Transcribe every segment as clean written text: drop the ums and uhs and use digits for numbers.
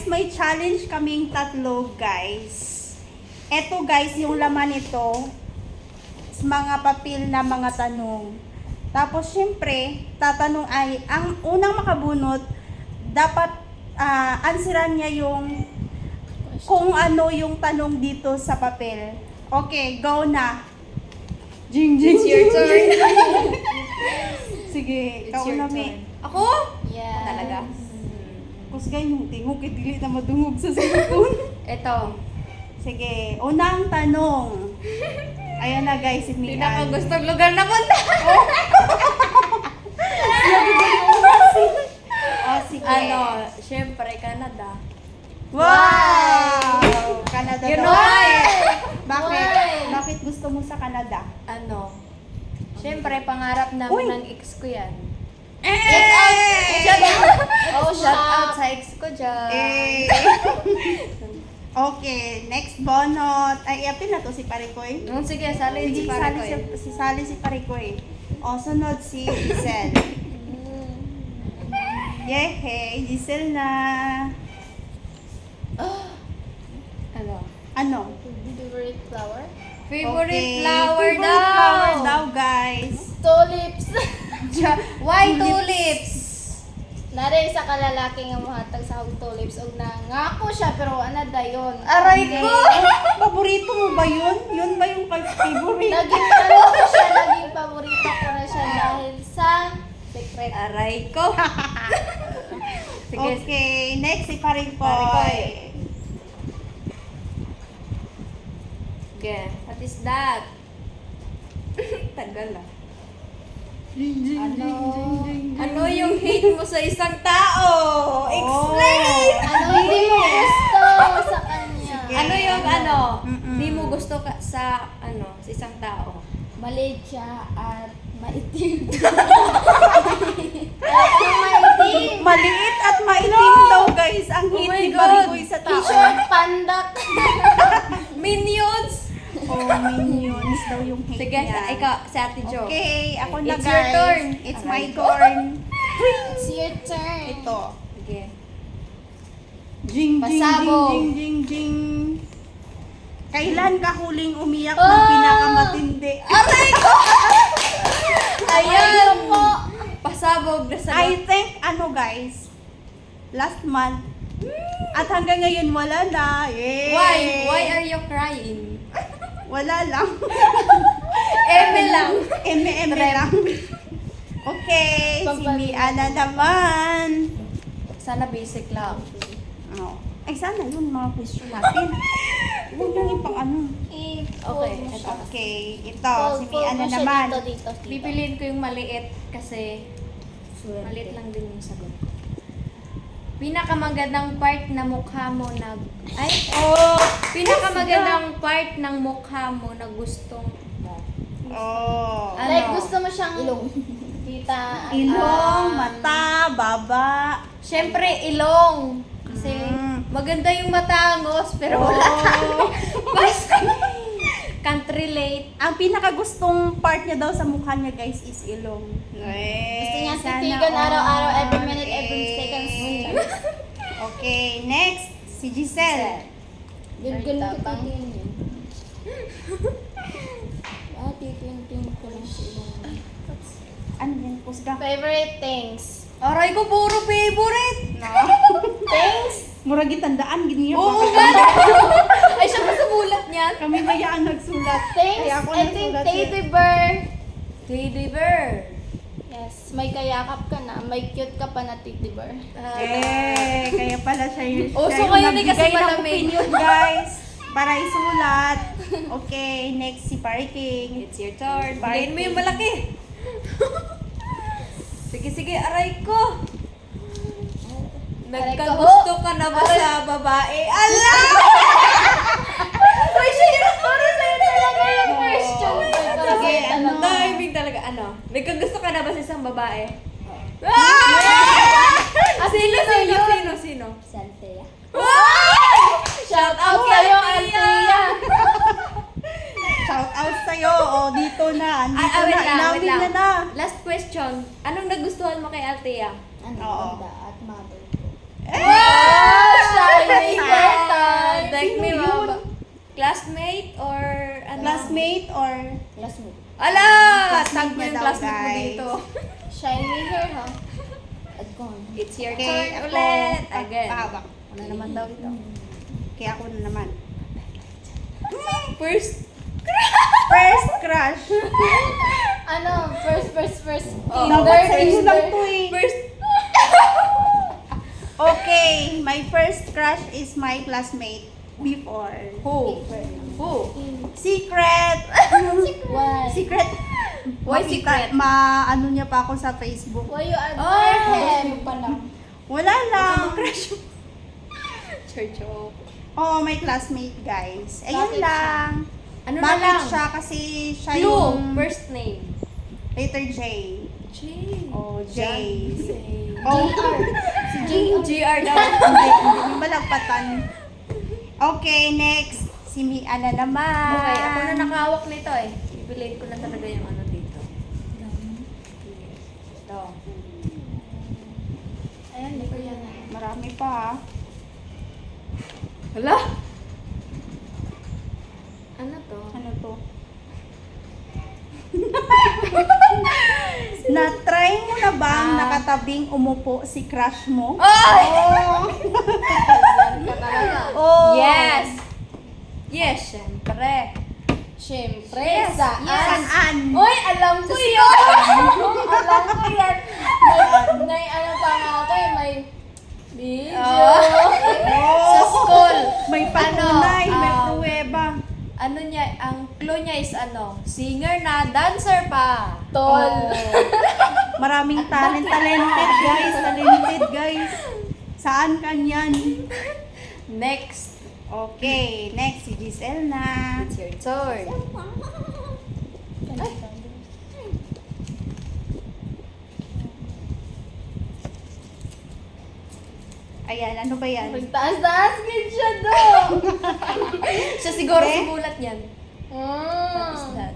guys, may challenge kaming tatlo, guys. Eto, guys, yung laman nito, mga papel na mga tanong. Tapos, syempre, tatanong ay, ang unang makabunot, dapat answeran niya yung kung ano yung tanong dito sa papel. Okay, go na. Jing, jing, It's your turn. Sige, It's your kauna turn. mi. Ako? Yes. Talaga? Kusgay yung tingog, dili na madungog sa cellphone. Ito. Sige, unang tanong. Ayan na guys, si Mian. Pinakagustong lugar na punta. Oh, sige. Syempre, Canada. Wow! Canada You daw. know why? Bakit? Why? Bakit gusto mo sa Canada? Syempre, pangarap namin Uy! ng ex ko yan. Shout Oh, Shout out sa ex ko dyan. Eh. Okay, next bonot. Ay, apil na to si Parikoy. Sige, salin si Sige, pare ko sali si Parikoy. O, sunod si Giselle. Yehey, Giselle na. Ano? Favorite flower? Favorite Okay, flower favorite daw. flower daw, guys. Tulips. Why tulips? Nari sa kalalaki nga mahatag sa hug tulips og nangako siya pero ano dayon. Aray Hindi. ko! Paborito mo ba yun? Yun ba yung favorite? Naging ano ko siya, naging paborito ko na siya dahil sa secret. Aray ko. Sige. Okay, next si Parikoy. Parikoy. Sige, what is that? Tagal ah. Ano yung hate mo sa isang tao? Explain! Ano hindi mo gusto sa kanya? Sige. Ano yung Mm-mm. di mo gusto sa sa isang tao? Maliit siya at maitim. Ano maitim? Maliit at maitim daw, guys. Ang Oh hit my ni God. Parikoy sa tao. T-shirt pandak. Minions! Oh, minions daw yung hate Sige, niya. ikaw, si Ate Jo. Okay, ako na It's guys. your turn. It's Aray my ko. turn. It's your turn. Ito. Sige. Jing, jing, Pasabog. jing, jing, jing. Kailan ka huling umiyak Oh! ng pinakamatindi? Aray ko! Ayan! po. Pasabog na sa I think, guys, last month. At hanggang ngayon, wala na. Yay! Why? Why are you crying? Wala lang. Eme lang. Eme lang. Okay, si Pampalina. Miana naman. Sana basic lang. Oh. Ay, sana yun mga question natin. Huwag lang yung pang ano. Okay, mo siya. Okay, ito, si Miana mo siya naman. Dito. Pipiliin ko yung maliit kasi maliit lang din yung sagot. Pinakamagandang part na mukha mo na... Ay! Oh! Pinakamagandang part ng mukha mo na gustong mo. Oh. Ano? Like gusto mo siyang ilong. Kita. Ilong, mata, baba. Siyempre, ilong. Kasi maganda yung matangos, pero wala Oh. basta can't relate. Ang pinakagustong part niya daw sa mukha niya, guys, is ilong. Gusto niya Sana titigan all. araw-araw, every minute, every seconds. Okay, next, si Giselle. Ganun ko titingin yun. Titingin ko lang sa ilong. Ano yan, pusga? Favorite things. Aray ko, puro favorite. No? Things? Murag itandaan, ganyan. Oo Bakit nga. tandaan? Ay, siya pa sumulat niyan. Kami bayaan nagsulat. Things? Kaya ako I think nagsulat. teddy bear. Teddy bear. Yes, may kayakap ka na. May cute ka pa na teddy bear. Kaya pala siya yung Uso ngayon eh, kasi nagbigay ng malamig. opinion, guys. Para isulat. Okay, next si Parking. It's your turn. Bye. Bilhin mo yung malaki. Sige, aray ko. Nagkagusto ka na ba sa babae? Ala! Uy, siya yun. Para sa'yo talaga yung question. Sige, ano? Timing talaga. Ano? Nagkagusto ka na ba sa isang babae? Ah! Sino? Santea. Wow! Shout out sa'yo, Althea. Shout out sa'yo. O, dito na. Dito Wait na. lang. Inamin na. Last question. Anong nagustuhan mo kay Althea? Ano? Oo. Ganda at mother. Eh! time, equal time. Like me, Sino yun? classmate or ano? Classmate or Classmate. Ala! Classmate Tag mo niya yung daw, classmate mo guys. dito. Shiny hair, ha? Adcon. It's your Okay, turn ako. ulit. Again. Pahawak. Ano naman daw ito? Okay, ako na naman. First. First crush. Ano? First. Oh. Dapat sa inyo lang to eh. First. Okay, my first crush is my classmate before. Who? Who? Secret! Why? Secret. Why Makita- secret? ano niya pa ako sa Facebook. Why you admire him? Wala lang. Crush. Church of. Oh, my classmate guys. Ayun Bakit lang. Ano na Bakit lang? siya? Kasi siya Clue. yung First name. letter J. J. Oh, J. J. Oh, Si J. GR daw. hindi malagpatan. Okay, next. Si Mia na naman. Okay, ako na nakahawak nito eh. Ibilate ko na talaga yung ano dito. Ito. Ayan, hindi ko yan. Marami pa. Hala? Ano to? Ano to? Na-try mo na bang nakatabing umupo si crush mo? Ay! Yan ka talaga. Oh. Yes! Yes, syempre. Siyempre, Yes, saan? yes. Saan? Uy, alam ko yun! Alam ko yan. May ano pa nga ako eh, may video. Oh. Sa school. May patunay, Ano, may pruweba. Ano niya, ang clue niya is ano, singer na, dancer pa. Tol. Maraming talented guys. Saan kanyan? Next. Okay, next si Giselle na. It's your turn. Ayan, ano ba yan? Magtaas-taas din siya do. Siya siguro Okay. sumulat yan. What is that?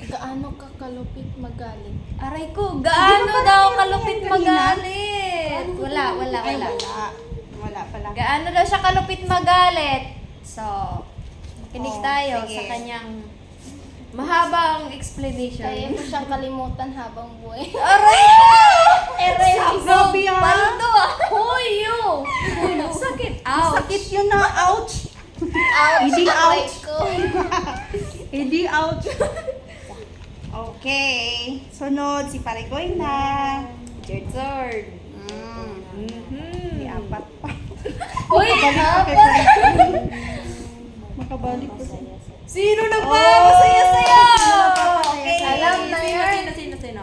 Gaano ka kalupit magaling? Aray ko, gaano daw kalupit magalit? Wala. Ay, wala. Wala pala. Gaano daw siya kalupit magalit? So, kinig Oh, tayo sige. sa kanyang mahabang explanation. Kaya ko siyang kalimutan habang buhay. Aray! Aray! Grabe ah. Paldo ah! Hoy, you! Sakit! Ouch! Sakit yun na, ouch! Ouch! Hindi Aray ouch. ko. Hindi ouch. Okay. Sunod, si Parigoy na. Your turn. May apat pa. Hoy, haba! Makabalik pa. Sino na ba? Oh! Masaya-saya! Okay. Alam na yan. Sino?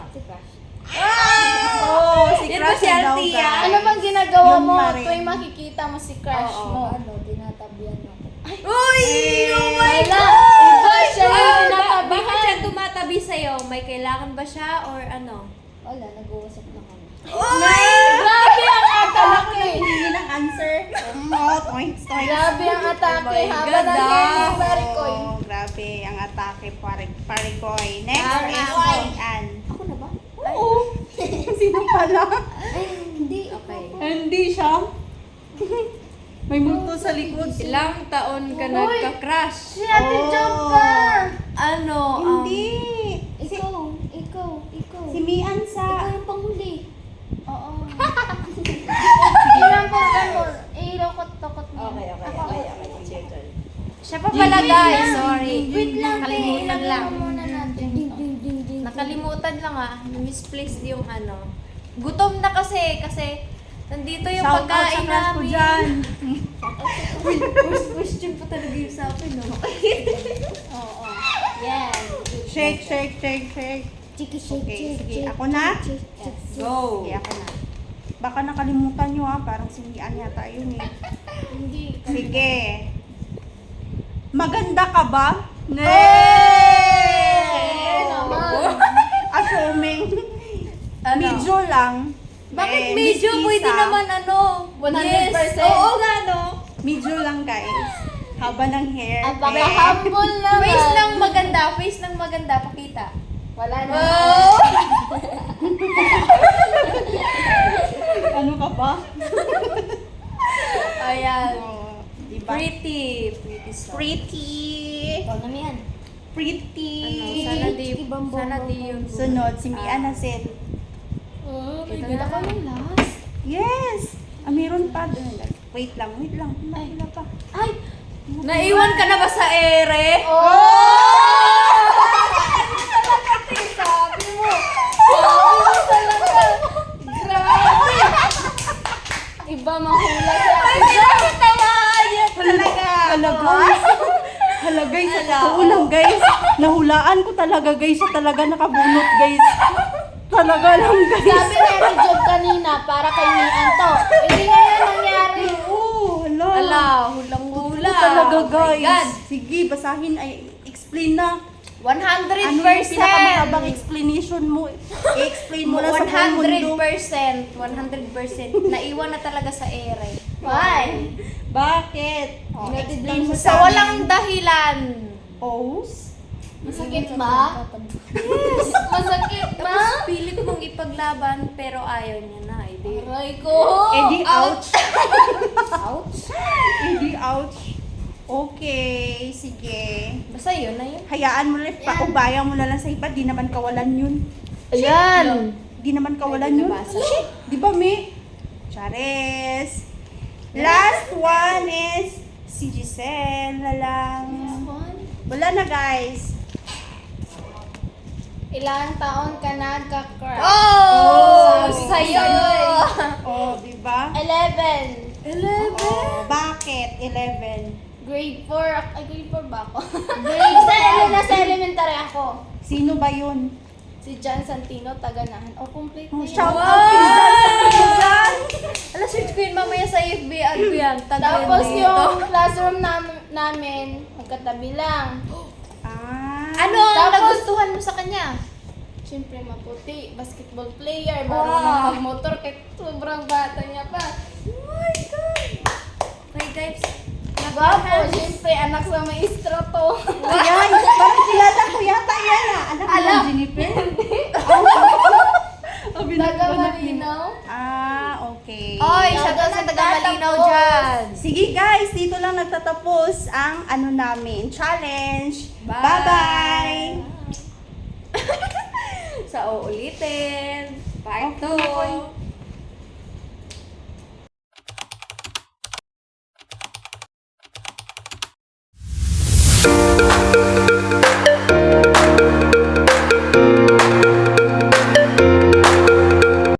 Oh, si Yan crush ba si na daw, Althea? guys. Ano bang ginagawa Yun mo pa rin. tuwing makikita mo si crush Oo. mo? Ano, tinatabihan mo. Uy! Oh my Wala. God! Iba siya yung Bakit tinatabihan. siya tumatabi sa'yo? May kailangan ba siya or ano? Wala, nag-uusap lang kami. Uy! Grabe ang atake! Hindi ng answer. Oh, toinks. Grabe ang atake Oh my haba God, ng hair ni ah. Barikoy. Oh, grabe ang atake, Parigoy. Next Parigoy. is Ann. Ako na ba? Oo. Sino pala? Hindi. Okay. Hindi siya. May multo sa likod. Ilang taon ka Uy! nagka-crush? Si Ate Oh. Job ka! Ano? Hindi. Ikaw. Si Mian sa... Ikaw yung panghuli. Oo. Sige lang po, Ramon. Ilokot-tokot mo. Siya pa pala guys, sorry. Wait lang, Nakalimutan ilagay lang. mo muna natin. Nakalimutan lang ah. Misplaced yung ano. Gutom na kasi nandito yung Shout out sa pagkain crush ko namin. dyan. First question pa talaga yung sa akin, no? Oo. Yan. Shake. Chiki Okay, sige. Ako na? Go! Sige, ako na. Baka nakalimutan nyo ha. Parang si Mian yata yun eh. Hindi. Sige. Maganda ka ba? Siyempre naman. Assuming. Ano? Medyo lang. Bakit Eh, medyo? Miss Pwede Isa. naman ano? 100%. Yes. Oo nga, no? Medyo lang guys. Haba ng hair. Ang pagka-humble naman. Face ng maganda, pakita. Wala na. Wow! Ano ka ba? Ayan. Oh, diba? Pretty. Pretty song. Pretty. Ikaw na yan. Pretty. Ano, sana di yun. Sunod, si Mia na set. Ito Bigyan na. ako ng last. Yes! Meron pa. Wait lang. Wala pa. Ay! Naiwan ka na ba sa ere? Sabi mo! Talaga! Grabe! Iba mahula sa Hala guys, sa totoo lang guys. Nahulaan ko talaga guys. Sa talaga nakabunot guys. Talaga lang guys. Sabi na ni Job kanina para kay Mian to. Hindi nga yan nangyari. Oo, hala. Ala, hulang-hula. Talaga Oh my guys. God. Sige, basahin ay explain na. 100%. Ano yung pinakamahabang explanation mo? I-explain mo na sa buong mundo. 100%. 100%. Naiwan na talaga sa ere. Why? Bakit? Oh, Inatid explain lang mo Sa sa walang dahilan. pose. Masakit ba? Yes! Masakit ba? Pilit mong ipaglaban pero ayaw niya na. Hindi. Aray ko! Edi ouch. Ouch. Edi ouch. Okay, sige. Basta yun na yun. Hayaan mo na, paubayan mo na lang sa iba. Di naman kawalan yun. Ayan. Di naman kawalan Pwede yun. nabasa. Shit! Di ba, Mi? Chares. Last one is si Giselle na lang. Wala na, guys. Ilang taon ka nagka-crush? Oh! Oh, Sa'yo! Oh, di ba? 11. 11. Oh, bakit? 11. Grade 4. Ay, grade 4 ba ako? Nasa elementary ako. Sino ba yun? Si John Santino, Taganahan. Oh, complete na Oh, yun. shout Wow! out kay Jan. Ala, search ko yun mamaya sa FB. Ano yan? Tag Tapos dito. yung classroom namin, magkatabi lang. Ah. Ano ang Tapos- nagustuhan mo sa kanya? Siyempre maputi, basketball player, Wow. marunong mag-motor, kahit sobrang bata niya pa. Oh my God! Okay guys. Gwapo, siyempre anak sa maestro to. Ayan, parang kilala ko yata yan ah. Anak mo yung Jennifer? Oh, Taga Malinaw. Ah, okay. Oy, shoutout sa taga Malinaw dyan. Sige guys, dito lang nagtatapos ang ano namin, challenge. Bye. Bye-bye. Sa uulitin. Part Okay. 2.